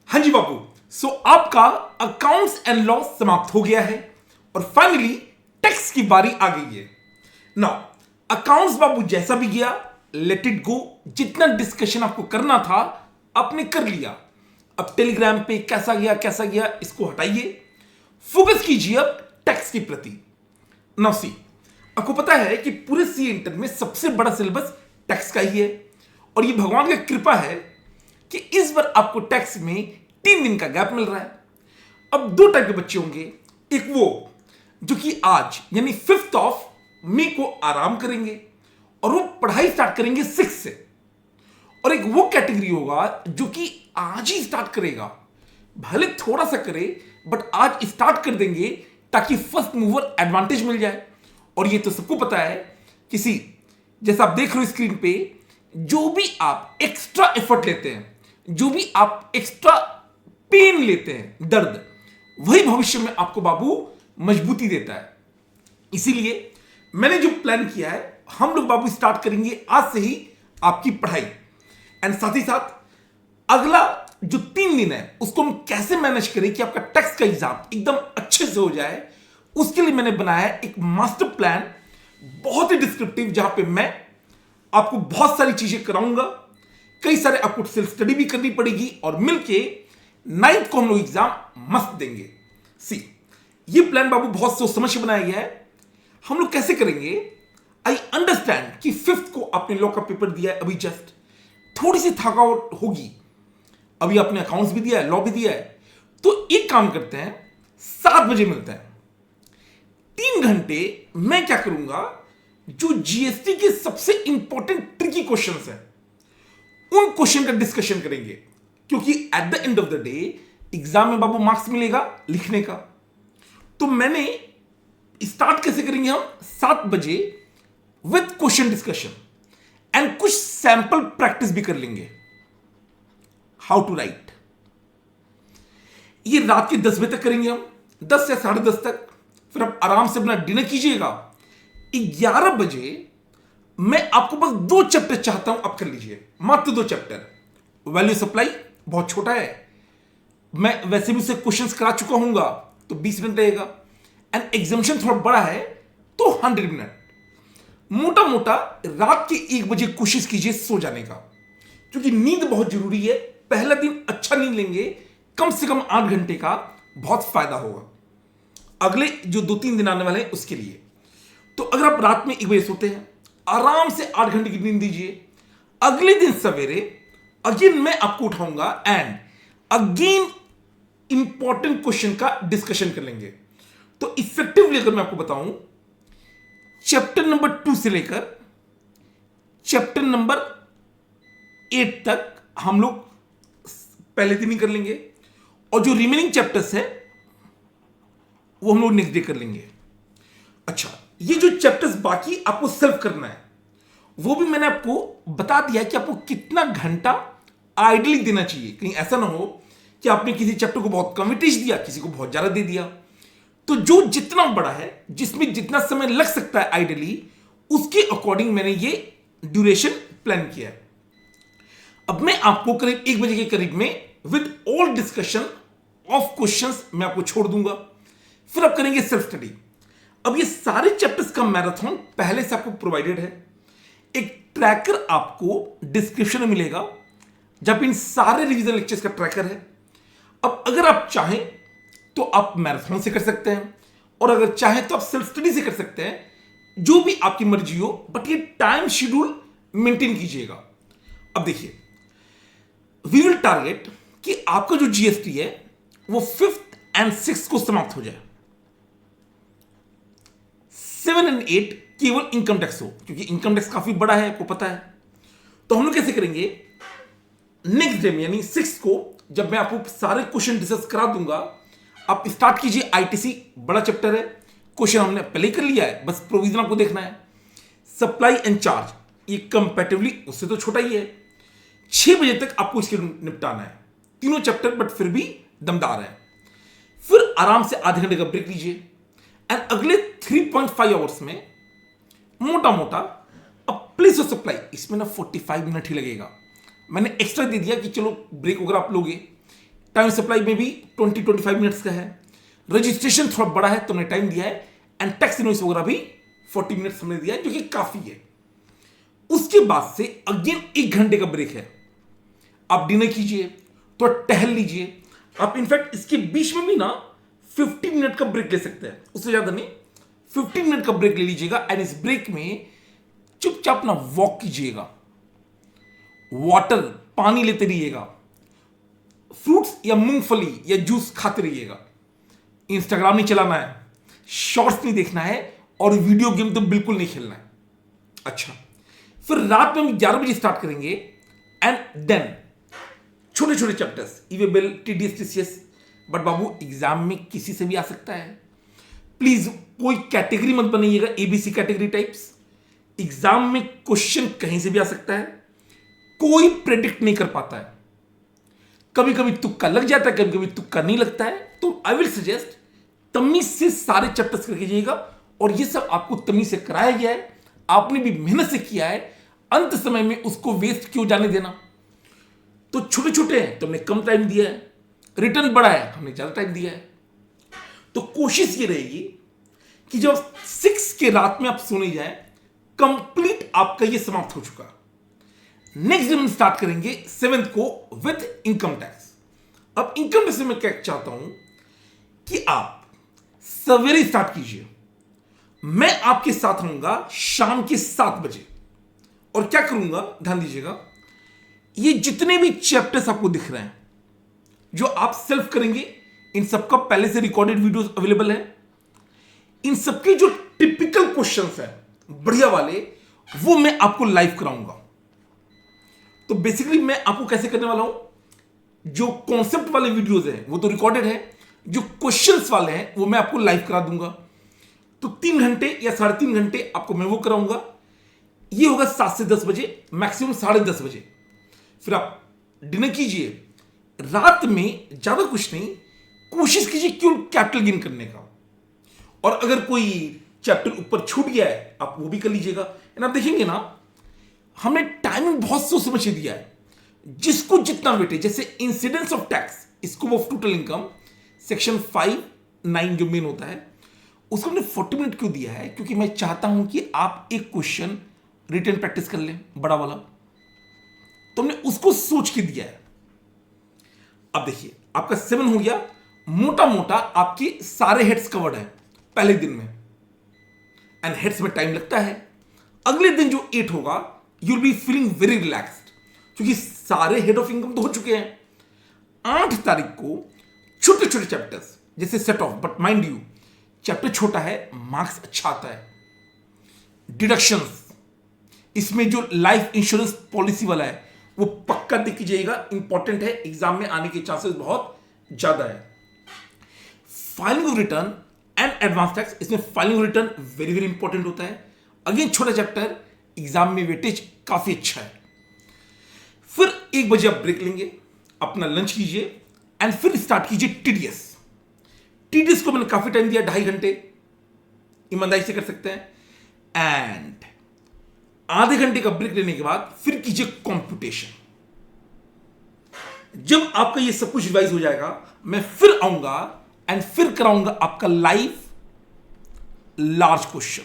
हाँ जी बाबू, सो आपका accounts and law समाप्त हो गया है और फाइनली टैक्स की बारी आ गई है। नाउ अकाउंट्स बाबू जैसा भी गया, लेट इट गो। जितना डिस्कशन आपको करना था आपने कर लिया। अब टेलीग्राम पे कैसा गया इसको हटाइए, फोकस कीजिए अब टैक्स के प्रति। नाउ सी, आपको पता है कि पूरे सी इंटर में सबसे बड़ा सिलेबस टैक्स का ही है और ये भगवान की कृपा है कि इस बार आपको टैक्स में 3 दिन का गैप मिल रहा है। अब 2 टाइप के बच्चे होंगे, एक वो जो कि आज यानी 5 मई को आराम करेंगे और वो पढ़ाई स्टार्ट करेंगे 6 से, और एक वो कैटेगरी होगा जो कि आज ही स्टार्ट करेगा, भले थोड़ा सा करे बट आज स्टार्ट कर देंगे ताकि फर्स्ट मूवर एडवांटेज मिल जाए। और ये तो सबको पता है, किसी जैसा आप देख रहे हो स्क्रीन पे, जो भी आप एक्स्ट्रा एफर्ट लेते हैं, जो भी आप एक्स्ट्रा पेन लेते हैं, दर्द, वही भविष्य में आपको बाबू मजबूती देता है। इसीलिए मैंने जो प्लान किया है, हम लोग बाबू स्टार्ट करेंगे आज से ही आपकी पढ़ाई, एंड साथ ही साथ अगला जो 3 दिन है उसको हम कैसे मैनेज करें कि आपका टैक्स का एग्जाम एकदम अच्छे से हो जाए। उसके लिए मैंने बनाया है एक मास्टर प्लान, बहुत ही डिस्क्रिप्टिव, जहां पे मैं आपको बहुत सारी चीजें कराऊंगा, कई सारे आपको सेल्फ स्टडी भी करनी पड़ेगी और मिलके 9th को हम लोग एग्जाम मस्त देंगे। सी, ये प्लान बाबू बहुत सोच समझ के बनाया गया है। हम लोग कैसे करेंगे, आई अंडरस्टैंड कि 5th को आपने लॉ का पेपर दिया है, अभी जस्ट थोड़ी सी थकावट होगी, अभी आपने अकाउंट्स भी दिया है, लॉ भी दिया है, तो एक काम करते हैं 7 बजे मिलते हैं। 3 घंटे मैं क्या करूंगा, जो जीएसटी के सबसे इंपॉर्टेंट ट्रिकी क्वेश्चंस हैं उन क्वेश्चन का डिस्कशन करेंगे, क्योंकि at the end of the day exam में बाबू मार्क्स मिलेगा लिखने का। तो मैंने स्टार्ट कैसे करेंगे, हम 7 बजे विद क्वेश्चन डिस्कशन एंड कुछ सैंपल प्रैक्टिस भी कर लेंगे, हाउ टू राइट। ये रात के 10 बजे तक करेंगे हम, 10 या 10:30 तक। फिर आप आराम से अपना डिनर कीजिएगा। 11 बजे मैं आपको बस 2 चैप्टर चाहता हूं, आप कर लीजिए, मात्र 2 चैप्टर। वैल्यू सप्लाई बहुत छोटा है, मैं वैसे भी उसे क्वेश्चंस करा चुका हूंगा, तो 20 मिनट रहेगा। एंड एग्जामिनेशन थोड़ा बड़ा है तो 100 मिनट। मोटा मोटा रात के 1 बजे कोशिश कीजिए सो जाने का, क्योंकि नींद बहुत जरूरी है। पहला दिन अच्छा नींद लेंगे, कम से कम 8 घंटे का, बहुत फायदा होगा अगले जो 2-3 दिन आने वाले हैं उसके लिए। तो अगर आप रात में 1 बजे सोते हैं, आराम से 8 घंटे की नींद दीजिए। अगले दिन सवेरे अगेन मैं आपको उठाऊंगा एंड अगेन इंपॉर्टेंट क्वेश्चन का डिस्कशन कर लेंगे। तो इफेक्टिवली अगर मैं आपको बताऊं, चैप्टर नंबर 2 से लेकर चैप्टर नंबर 8 तक हम लोग पहले दिन ही कर लेंगे, और जो रिमेनिंग चैप्टर्स है वो हम लोग नेक्स्ट डे कर लेंगे। अच्छा, ये जो चैप्टर्स बाकी आपको सेल्फ करना है, वो भी मैंने आपको बता दिया कि आपको कितना घंटा आइडली देना चाहिए। कहीं ऐसा ना हो कि आपने किसी चैप्टर को बहुत कम वेटेज दिया, किसी को बहुत ज्यादा दे दिया। तो जो जितना बड़ा है, जिसमें जितना समय लग सकता है आइडली, उसके अकॉर्डिंग मैंने ये ड्यूरेशन प्लान किया है। अब मैं आपको करीब 1 बजे के करीब में with all discussion of questions मैं आपको छोड़ दूंगा, फिर आप करेंगे सेल्फ स्टडी। अब ये सारे चैप्टर्स का मैराथन पहले से आपको प्रोवाइडेड है। एक ट्रैकर आपको डिस्क्रिप्शन में मिलेगा, जब इन सारे रिवीजन लेक्चर्स का ट्रैकर है। अब अगर आप चाहें तो आप मैराथन से कर सकते हैं, और अगर चाहें तो आप सेल्फ स्टडी से कर सकते हैं, जो भी आपकी मर्जी हो, बट ये टाइम शेड्यूल मेंटेन कीजिएगा। अब देखिए, वी विल टारगेट कि आपका जो जीएसटी है वो 5th एंड 6th को समाप्त हो जाए। 7 एंड 8 केवल इनकम टैक्स हो, क्योंकि इनकम टैक्स काफी बड़ा है, आपको पता है। तो हम लोग कैसे करेंगे, नेक्स्ट डे में यानी 6 को जब मैं आपको सारे क्वेश्चन डिस्कस करा दूंगा, आप स्टार्ट कीजिए। आईटीसी बड़ा चैप्टर है, क्वेश्चन हमने पहले कर लिया है, बस प्रोविजन आपको देखना है। सप्लाई एंड चार्ज, ये कंपैरेटिवली उससे तो छोटा ही है। 6 बजे तक आपको इसके निपटाना है, तीनों चैप्टर, बट फिर भी दमदार है। फिर आराम से आधे घंटे का ब्रेक लीजिए, एंड अगले 3.5 आवर्स में मोटा मोटा अब प्लेस ऑफ सप्लाई, इसमें ना 45 मिनट ही लगेगा। मैंने एक्स्ट्रा दे दिया कि चलो ब्रेक वगैरह आप लोगे। टाइम सप्लाई में भी 20-25 मिनट्स का है। रजिस्ट्रेशन थोड़ा बड़ा है तो हमने टाइम दिया है, एंड टैक्स इनवॉइस वगैरह भी 40 मिनट्स हमने दिया है, जो कि काफी है। उसके बाद से अगेन 1 घंटे का ब्रेक है। आप डिनर कीजिए, तो टहल लीजिए। आप इनफैक्ट इसके बीच में भी ना 15 मिनट का ब्रेक ले सकते हैं, उससे ज्यादा नहीं, 15 मिनट का ब्रेक ले लीजिएगा। एंड इस ब्रेक में चुपचाप ना वॉक कीजिएगा, वाटर पानी लेते रहिएगा, फ्रूट्स या मूंगफली या जूस खाते रहिएगा। इंस्टाग्राम नहीं चलाना है, शॉर्ट्स नहीं देखना है, और वीडियो गेम तो बिल्कुल नहीं खेलना है। अच्छा, फिर रात में हम 11 बजे स्टार्ट करेंगे, एंड देन छोटे छोटे चैप्टर्स, ईवेबल, टीडीएस, टीसीएस। बट बाबू एग्जाम में किसी से भी आ सकता है, प्लीज कोई कैटेगरी मत बनाइएगा, एबीसी कैटेगरी टाइप्स। एग्जाम में क्वेश्चन कहीं से भी आ सकता है, कोई प्रेडिक्ट नहीं कर पाता है। कभी कभी तुक्का लग जाता है, कभी कभी तुक्का नहीं लगता है। तो आई विल सजेस्ट तमीज से सारे चैप्टर्स करके जाइएगा, और ये सब आपको तमीज से कराया गया है, आपने भी मेहनत से किया है। अंत समय में उसको वेस्ट क्यों जाने देना। तो छोटे छोटे हैं तो हमने कम टाइम दिया है, रिटर्न बड़ा है हमने ज्यादा टाइम दिया है। तो कोशिश ये रहेगी कि जब 6 के रात में आप सोने जाए, कंप्लीट आपका ये समाप्त हो चुका। नेक्स्ट डे हम स्टार्ट करेंगे 7th को विद इनकम टैक्स। अब इनकम टैक्स में मैं क्या चाहता हूं कि आप सवेरे स्टार्ट कीजिए। मैं आपके साथ रहूंगा शाम के 7 बजे, और क्या करूंगा ध्यान दीजिएगा, ये जितने भी चैप्टर्स आपको दिख रहे हैं जो आप सेल्फ करेंगे, इन सबका पहले से रिकॉर्डेड वीडियोस अवेलेबल है। इन सबके जो टिपिकल क्वेश्चंस हैं बढ़िया वाले, वो मैं आपको लाइव कराऊंगा। तो बेसिकली मैं आपको कैसे करने वाला हूं, जो कॉन्सेप्ट वाले वीडियोस हैं वो तो रिकॉर्डेड है, जो क्वेश्चंस वाले हैं वो मैं आपको लाइव करा दूंगा। तो 3 घंटे या 3.5 घंटे आपको मैं वो कराऊंगा। ये होगा 7 से 10 बजे, मैक्सिमम 10:30 बजे। फिर आप डिनर कीजिए। रात में ज्यादा कुछ नहीं, कोशिश कीजिए क्यों कैपिटल गेन करने का, और अगर कोई चैप्टर ऊपर छूट गया है आप वो भी कर लीजिएगा। एंड आप देखेंगे ना, हमने टाइमिंग बहुत सोच समझ के दिया है, जिसको जितना वेटेज, जैसे incidence of tax, scope of total income, section 5(9) जो मेन होता है, उसको हमने 40 मिनट क्यों दिया है, क्योंकि मैं चाहता हूं कि आप एक क्वेश्चन रिटन प्रैक्टिस कर लें बड़ा वाला, तो हमने उसको सोच के दिया है। अब देखिए आपका 7 हो गया, मोटा मोटा आपके सारे हेड्स कवर्ड है पहले दिन में, एंड हेड्स में टाइम लगता है। अगले दिन जो 8 होगा, you will be feeling very relaxed, क्योंकि सारे हेड ऑफ इनकम तो हो चुके हैं। 8 तारीख को छोटे छोटे चैप्टर्स जैसे set of, but mind you chapter छोटा है, मार्क्स अच्छा आता है। डिडक्शंस, इसमें जो लाइफ इंश्योरेंस पॉलिसी वाला है वो पक्का देख कीजिएगा, इंपॉर्टेंट है, एग्जाम में आने के चांसेस बहुत ज्यादा है। Filing of return and advance tax, इसमें filing of return very very important होता है। अगेन छोटा चैप्टर, एग्जाम में वेटेज काफी अच्छा है। फिर 1 बजे आप ब्रेक लेंगे, अपना लंच कीजिए, एंड फिर स्टार्ट कीजिए टीडीएस। टीडीएस को मैंने काफी टाइम दिया, 2.5 घंटे, ईमानदारी से कर सकते हैं। एंड आधे घंटे का ब्रेक लेने के बाद फिर कीजिए कंप्यूटेशन। जब आपका ये सब कुछ रिवाइज हो जाएगा, मैं फिर आऊंगा एंड फिर कराऊंगा आपका लाइव लार्ज क्वेश्चन।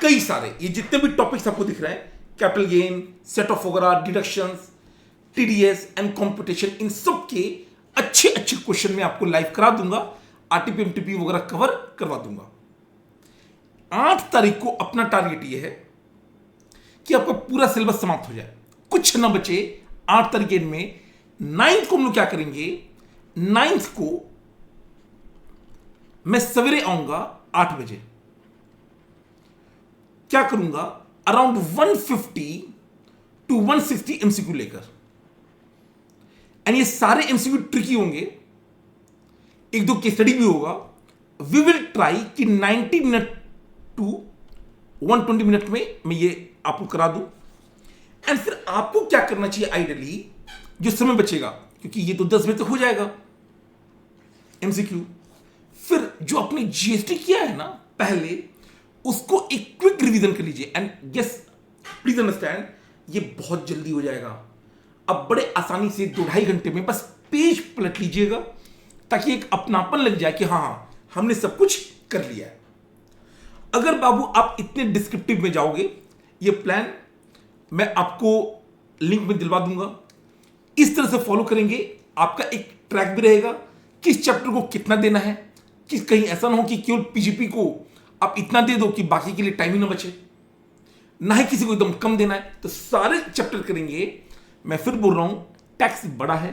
कई सारे ये जितने भी टॉपिक्स आपको दिख रहे हैं, कैपिटल गेन, सेट ऑफ वगैरह, डिडक्शंस, टीडीएस एंड कंप्यूटेशन, इन सब के अच्छे अच्छे क्वेश्चन मैं आपको लाइव करा दूंगा, आरटीपी एमटीपी वगैरह कवर करवा दूंगा। 8 तारीख को अपना टारगेट यह है कि आपका पूरा सिलेबस समाप्त हो जाए, कुछ ना बचे 8 तारीख में। 9th को हम लोग क्या करेंगे, 9th को मैं सवेरे आऊंगा 8 बजे। क्या करूंगा, अराउंड 150 to 160 एमसीक्यू लेकर, एंड ये सारे एमसीक्यू ट्रिकी होंगे, 1-2 केस स्टडी भी होगा। वी विल ट्राई कि 90 मिनट टू 120 मिनट में मैं ये आपको करा दूं। एंड फिर आपको क्या करना चाहिए, आइडियली जो समय बचेगा, क्योंकि ये तो 10 बजे तक हो जाएगा एमसीक्यू, फिर जो आपने जीएसटी किया है ना पहले, उसको एक क्विक रिवीजन कर लीजिए। एंड यस, प्लीज अंडरस्टैंड, ये बहुत जल्दी हो जाएगा। अब बड़े आसानी से 2-2.5 घंटे में बस पेज पलट लीजिएगा, ताकि एक अपनापन लग जाए कि हाँ हमने सब कुछ कर लिया है। अगर बाबू आप इतने डिस्क्रिप्टिव में जाओगे, ये प्लान मैं आपको लिंक में दिलवा दूंगा, इस तरह से फॉलो करेंगे, आपका एक ट्रैक भी रहेगा किस चैप्टर को कितना देना है, कि कहीं ऐसा ना हो कि केवल पीजीपी को आप इतना दे दो कि बाकी के लिए टाइम ही ना बचे, ना ही किसी को एकदम कम देना है। तो सारे चैप्टर करेंगे। मैं फिर बोल रहा हूं, टैक्स बड़ा है,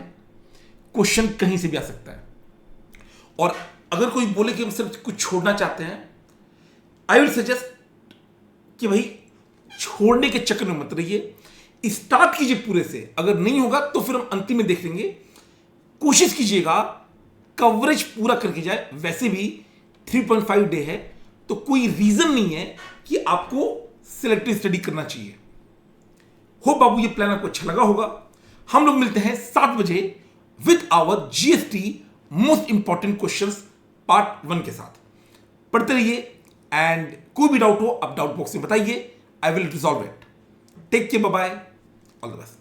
क्वेश्चन कहीं से भी आ सकता है। और अगर कोई बोले कि हम सिर्फ कुछ छोड़ना चाहते हैं, आई विल सजेस्ट कि भाई छोड़ने के चक्कर में मत रहिए, स्टार्ट कीजिए पूरे से। अगर नहीं होगा तो फिर हम अंतिम में देख लेंगे। कोशिश कीजिएगा कवरेज पूरा करके जाए। वैसे भी 3.5 डे है, तो कोई रीजन नहीं है कि आपको सिलेक्टिव स्टडी करना चाहिए। हो बाबू, ये प्लान आपको अच्छा लगा होगा। हम लोग मिलते हैं 7 बजे with our GST most important questions part 1 के साथ। पढ़ते रहिए, एंड कोई भी डाउट हो आप डाउट बॉक्स में बताइए, I will resolve it. Take care, bye bye, all the best.